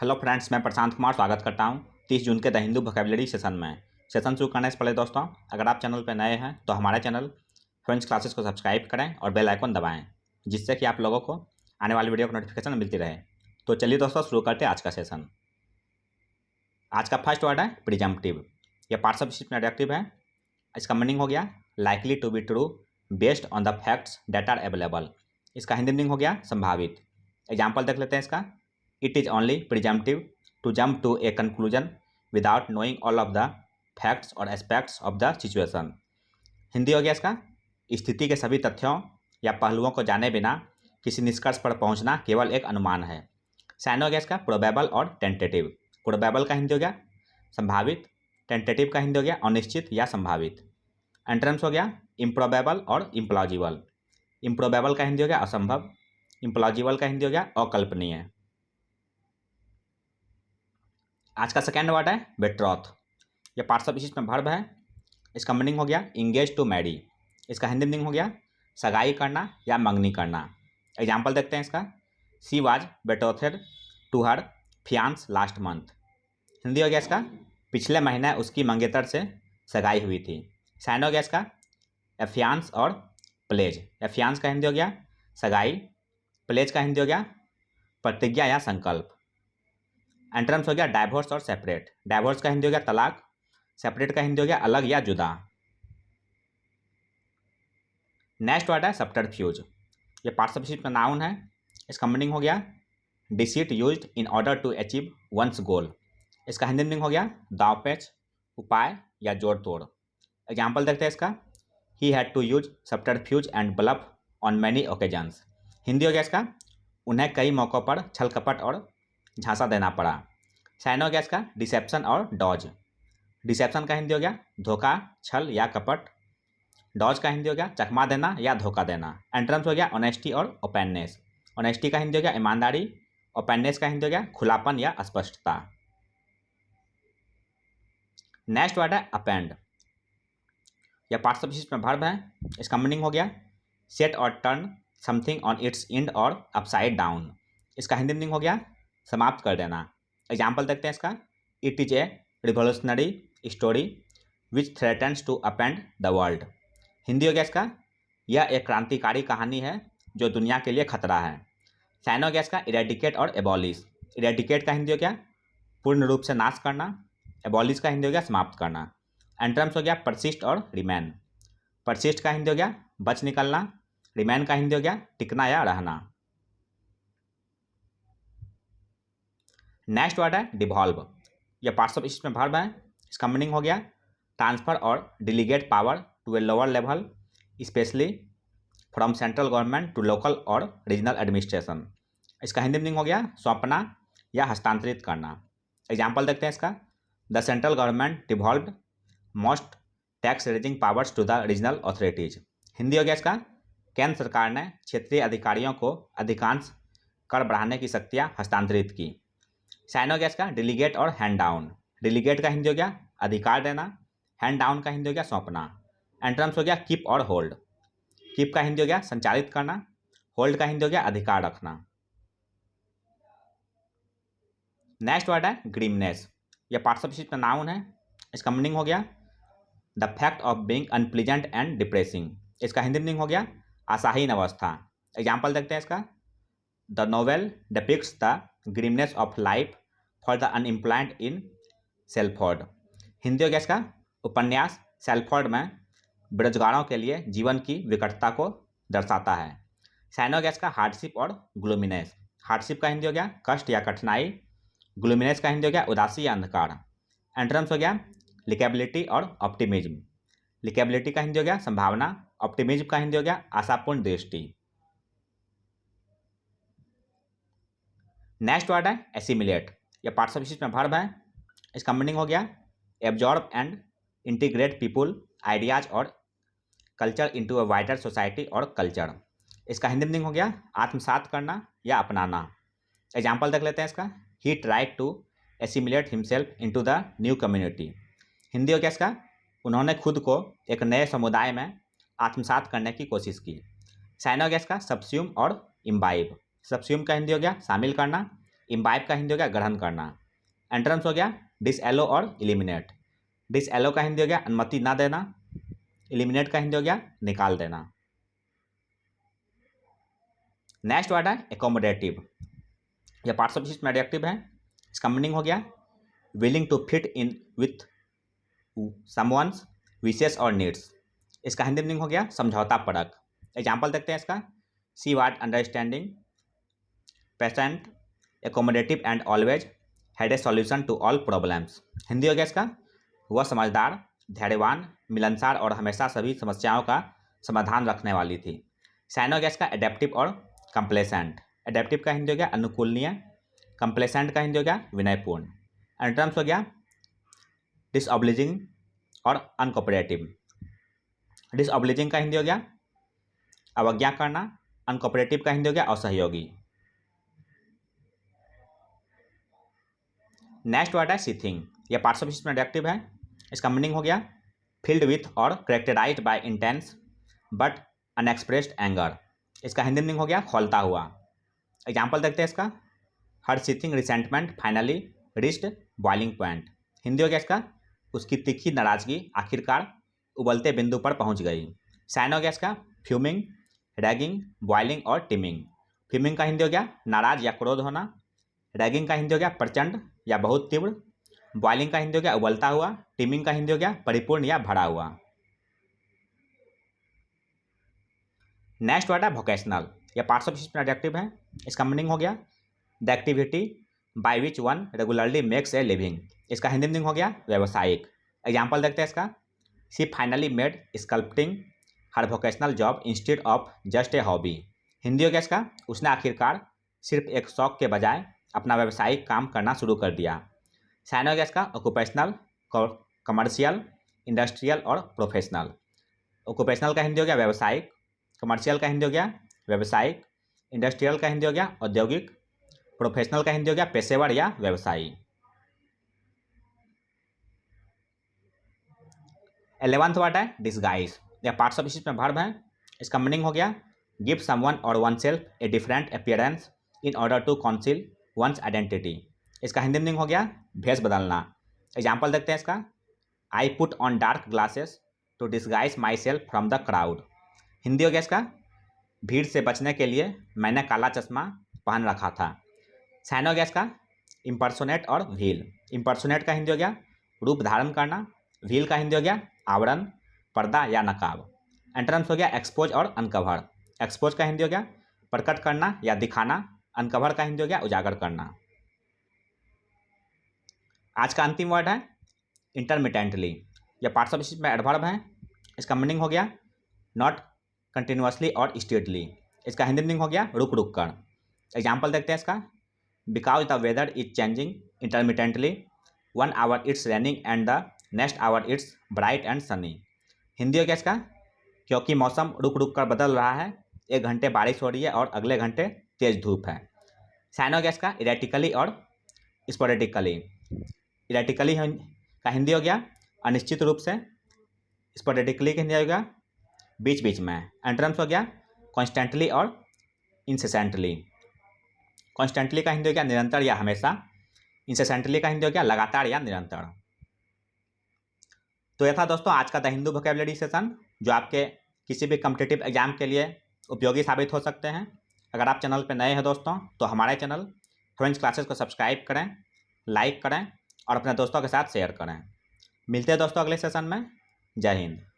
Hello friends, मैं प्रशांत कुमार स्वागत करता हूं 30 जून के द हिंदू वोकैबुलरी सेशन में। सेशन शुरू करने से पहले दोस्तों, अगर आप चैनल पर नए हैं तो हमारे चैनल फ्रेंड्स क्लासेस को सब्सक्राइब करें और बेल आइकन दबाएं, जिससे कि आप लोगों को आने वाली वीडियो की नोटिफिकेशन मिलती रहे। तो चलिए दोस्तों, शुरू करते हैं आज का सेशन। आज का फर्स्ट वर्ड है प्रिजम्पटिव। यह पार्ट्स ऑफ स्पीच में एडजेक्टिव है। इसका मीनिंग हो गया likely to be true based on the facts that are available. इसका हिंदी मीनिंग हो गया संभावित। एग्जाम्पल देख लेते हैं इसका। It is only presumptive to jump to a conclusion without knowing all of the facts or aspects of the situation. Hindi हो गया इसका, स्थिति के सभी तथ्यों या पहलुओं को जाने बिना किसी निष्कर्ष पर पहुंचना केवल एक अनुमान है। साइन हो गया इसका प्रोबेबल और टेंटेटिव। प्रोबेबल का हिंदी हो गया संभावित, टेंटेटिव का हिंदी हो गया अनिश्चित या संभावित। एंटरम्स हो गया इम्प्रोबेबल और इम्प्लॉजिबल। इम्प्रोबेबल का हिंदी हो गया असंभव, इम्प्लॉजिबल का हिंदी हो गया अकल्पनीय। आज का सेकेंड वर्ड है बेट्रॉथ। यह पार्ट्स ऑफ स्पीच में वर्ब है। इसका मीनिंग हो गया इंगेज टू मैरी। इसका हिंदी मीनिंग हो गया सगाई करना या मंगनी करना। एग्जाम्पल देखते हैं इसका। She was betrothed to her fiance last month. Hindi हो गया इसका पिछले महीने उसकी मंगेतर से सगाई हुई थी। साइन हो गया इसका एफियांस और प्लेज। एफियांस का हिंदी हो गया सगाई, प्लेज का हिंदी हो गया प्रतिज्ञा या संकल्प। एंटरम्स हो गया डाइवोर्स और सेपरेट। डाइवोर्स का हिंदी हो गया तलाक, सेपरेट का हिंदी हो गया अलग या जुदा। नेक्स्ट वर्ड है सब्टरफ्यूज। ये पार्ट्स ऑफ स्पीच में नाउन है। इसका मीनिंग हो गया deceit used in order to achieve one's goal. इसका हिंदी मीनिंग हो गया दावपेच, उपाय या जोड़ तोड़। एग्जाम्पल देखते हैं इसका। He had to use subterfuge and bluff on many occasions. Hindi हो गया इसका उन्हें कई मौक़ों पर छल कपट और झांसा देना पड़ा। साइन हो गया इसका डिसेप्शन और डॉज। डिसेप्शन का हिंदी हो गया धोखा, छल या कपट। डॉज का हिंदी हो गया चकमा देना या धोखा देना। एंटरम्स हो गया ऑनेस्टी और ओपेननेस। ऑनेस्टी का हिंदी हो गया ईमानदारी, ओपेननेस का हिंदी हो गया खुलापन या स्पष्टता। नेक्स्ट वर्ड है अपेंड। यह पार्ट्स ऑफ स्पीच में वर्ब है। इसका मीनिंग हो गया सेट और turn something on it's and और अपसाइड डाउन। इसका हिंदी मीनिंग हो गया समाप्त कर देना। एग्जाम्पल देखते हैं इसका। It is a revolutionary story which threatens to upend the world. Hindi हो गया इसका यह एक क्रांतिकारी कहानी है जो दुनिया के लिए खतरा है। साइन हो गया इसका इरेडिकेट और एबॉलिश। इरेडिकेट का हिंदी हो गया पूर्ण रूप से नाश करना, एबॉलिश का हिंदी हो गया समाप्त करना। एंटरम्स हो गया परसिस्ट और रिमेन। परसिस्ट का हिंदी हो गया बच निकलना, रिमेन का हिंदी हो गया टिकना या रहना। नेक्स्ट वर्ड है डिवॉल्व। यह पार्ट्स ऑफ स्पीच में वर्ब है। इसका मीनिंग हो गया transfer or delegate power to a lower level especially from central government to local or regional administration. इसका हिंदी मीनिंग हो गया सौंपना या हस्तांतरित करना। एग्जाम्पल देखते हैं इसका। The central government devolved most tax raising powers to the regional authorities. Hindi हो गया इसका केंद्र सरकार ने क्षेत्रीय अधिकारियों को अधिकांश कर बढ़ाने की शक्तियाँ हस्तांतरित की। साइन हो गया इसका डिलीगेट और हैंड डाउन। डिलीगेट का हिंदी हो गया अधिकार देना, हैंड डाउन का हिंदी हो गया सौंपना। एंटरम्स हो गया कीप और होल्ड। कीप का हिंदी हो गया संचालित करना, होल्ड का हिंदी हो गया अधिकार रखना। नेक्स्ट वर्ड है ग्रीमनेस। यह पार्ट्स ऑफ स्पीच में नाउन है। इसका मीनिंग हो गया the fact of being unpleasant and depressing. इसका हिंदी मीनिंग हो गया आशाहीन अवस्था। एग्जाम्पल देखते हैं इसका। The novel depicts the grimness of life for the unemployed in Salford. Hindi हो गया इसका उपन्यास सेल्फोर्ड में बेरोजगारों के लिए जीवन की विकटता को दर्शाता है। साइन हो गया इसका हार्डशिप और ग्लूमिनेस। हार्डशिप का हिंदी हो गया कष्ट या कठिनाई, ग्लूमिनेस का हिंदी हो गया उदासी या अंधकार। एंटरम्स हो गया लिकेबिलिटी और ऑप्टिमिज्म। लिकेबिलिटी का हिंदी हो गया संभावना, ऑप्टिमिज्म का हिंदी हो गया आशापूर्ण दृष्टि। नेक्स्ट वर्ड है एसिमिलेट। यह पार्ट्स ऑफ स्पीच में वर्ब है। इसका मीनिंग हो गया absorb and integrate people, ideas or culture into a wider society or culture. इसका हिंदी मीनिंग हो गया आत्मसात करना या अपनाना। एग्जाम्पल देख लेते हैं इसका। He tried to assimilate himself into the new community. Hindi हो गया इसका उन्होंने खुद को एक नए समुदाय में आत्मसात करने की कोशिश की। साइन हो गया इसका सब्स्यूम और इम्बाइब। सब्स्यूम का हिंदी हो गया शामिल करना, इम्बाइब का हिंदी हो गया ग्रहण करना। एंट्रम्स हो गया डिसएलो और इलिमिनेट। डिसएलो का हिंदी हो गया अनुमति ना देना। इलिमिनेट का हिंदी हो गया निकाल देना। नेक्स्ट वर्ड है एकोमोडेटिव। यह पार्ट्स ऑफ स्पीच में एडजेक्टिव है। इसका मीनिंग हो गया willing to fit in with someone's wishes or needs. इसका हिंदी मीनिंग हो गया समझौता परक। एग्जाम्पल देखते हैं इसका। She was understanding, patient, accommodative and always had a solution to all problems. Hindi हो गया इसका वह समझदार, धैर्यवान, मिलनसार और हमेशा सभी समस्याओं का समाधान रखने वाली थी। साइन हो गया इसका एडेप्टिव और कंप्लेसेंट। एडेप्टिव का हिंदी हो गया अनुकूलनीय, कंप्लेसेंट का हिंदी हो गया विनयपूर्ण। एंट्रम्स हो गया डिसऑब्लिजिंग और अनकोऑपरेटिव। डिसऑब्लिजिंग का हिंदी हो गया अवज्ञा करना। अनकोऑपरेटिव का हिंदी हो गया असहयोगी। नेक्स्ट वर्ड है सीथिंग। यह पार्ट्स ऑफ स्पीच में एडजेक्टिव है। इसका मीनिंग हो गया फिल्ड विथ और characterized by intense but unexpressed anger. इसका हिंदी मीनिंग हो गया खौलता हुआ। एग्जाम्पल देखते हैं इसका। Her seething resentment finally reached boiling point. Hindi हो गया इसका उसकी तीखी नाराजगी आखिरकार उबलते बिंदु पर पहुंच गई। साइन हो गया इसका फ्यूमिंग, रैगिंग, बॉइलिंग और टिमिंग। फ्यूमिंग का हिंदी हो गया नाराज या क्रोध होना। रैगिंग का हिंदी हो गया प्रचंड या बहुत तीव्र। बॉइलिंग का हिंदी हो गया उबलता हुआ। टिमिंग का हिंदी हो गया परिपूर्ण या भरा हुआ। नेक्स्ट वर्ड है वोकेशनल। यह पार्ट्स ऑफ स्पीच में एडजेक्टिव है। इसका मीनिंग हो गया the activity by which one regularly makes a living. इसका हिंदी मीनिंग हो गया व्यावसायिक। एग्जाम्पल देखते हैं इसका। She finally made sculpting her vocational job instead of just a hobby. Hindi हो गया इसका उसने आखिरकार सिर्फ एक शौक के बजाय अपना व्यावसायिक काम करना शुरू कर दिया। साइन हो गया इसका ऑक्यूपेशनल, कमर्शियल, इंडस्ट्रियल और प्रोफेशनल। ऑक्यूपेशनल का हिंदी हो गया व्यावसायिक। कमर्शियल का हिंदी हो गया व्यावसायिक। इंडस्ट्रियल का हिंदी हो गया औद्योगिक। प्रोफेशनल का हिंदी हो गया पेशेवर या व्यवसायी। 11th वर्ड है डिस्गाइज। यह पार्ट्स ऑफ स्पीच में वर्ब है। इसका मीनिंग हो गया गिव समवन और oneself a different appearance in order to conceal one's identity. इसका हिंदी मीनिंग हो गया भेष बदलना। एग्जाम्पल देखते हैं इसका। I put on dark glasses to disguise myself from the crowd. Hindi हो गया इसका भीड़ से बचने के लिए मैंने काला चश्मा पहन रखा था। साइन हो गया इसका इम्पर्सोनेट और व्हील। इम्पर्सोनेट का हिंदी हो गया रूप धारण करना। व्हील का हिंदी हो गया आवरण, पर्दा या नकाब। एंट्रम्स हो गया एक्सपोज और अनकवर। एक्सपोज का हिंदी हो गया प्रकट करना या दिखाना। अनकवर का हिंदी हो गया उजागर करना। आज का अंतिम वर्ड है इंटरमिटेंटली। यह पार्ट्स ऑफ स्पीच में एडवर्ब है। इसका मीनिंग हो गया नॉट कंटिन्यूअसली और स्टेडली। इसका हिंदी मीनिंग हो गया रुक रुक कर। एग्जाम्पल देखते हैं इसका। Because the weather is changing intermittently 1 hour it's raining and the next hour it's bright and sunny. Hindi हो गया इसका क्योंकि मौसम रुक रुक कर बदल रहा है, 1 घंटे बारिश हो रही है और अगले घंटे तेज धूप है। साइन हो गया इसका इरेटिकली और स्पोरेटिकली। इरेटिकली का हिंदी हो गया अनिश्चित रूप से। स्पोरेटिकली का हिंदी हो गया बीच बीच में। एंट्रम्स हो गया कॉन्स्टेंटली और इंसेसेंटली। कॉन्स्टेंटली का हिंदी हो गया निरंतर या हमेशा। इंसेसेंटली का हिंदी हो गया लगातार या निरंतर। तो यह था दोस्तों आज का द हिंदू वोकैबुलरी सेशन, जो आपके किसी भी कॉम्पिटिटिव एग्जाम के लिए उपयोगी साबित हो सकते हैं। अगर आप चैनल पर नए हैं दोस्तों तो हमारे चैनल फ्रेंच क्लासेस को सब्सक्राइब करें, लाइक करें और अपने दोस्तों के साथ शेयर करें। मिलते हैं दोस्तों अगले सेशन में। जय हिंद।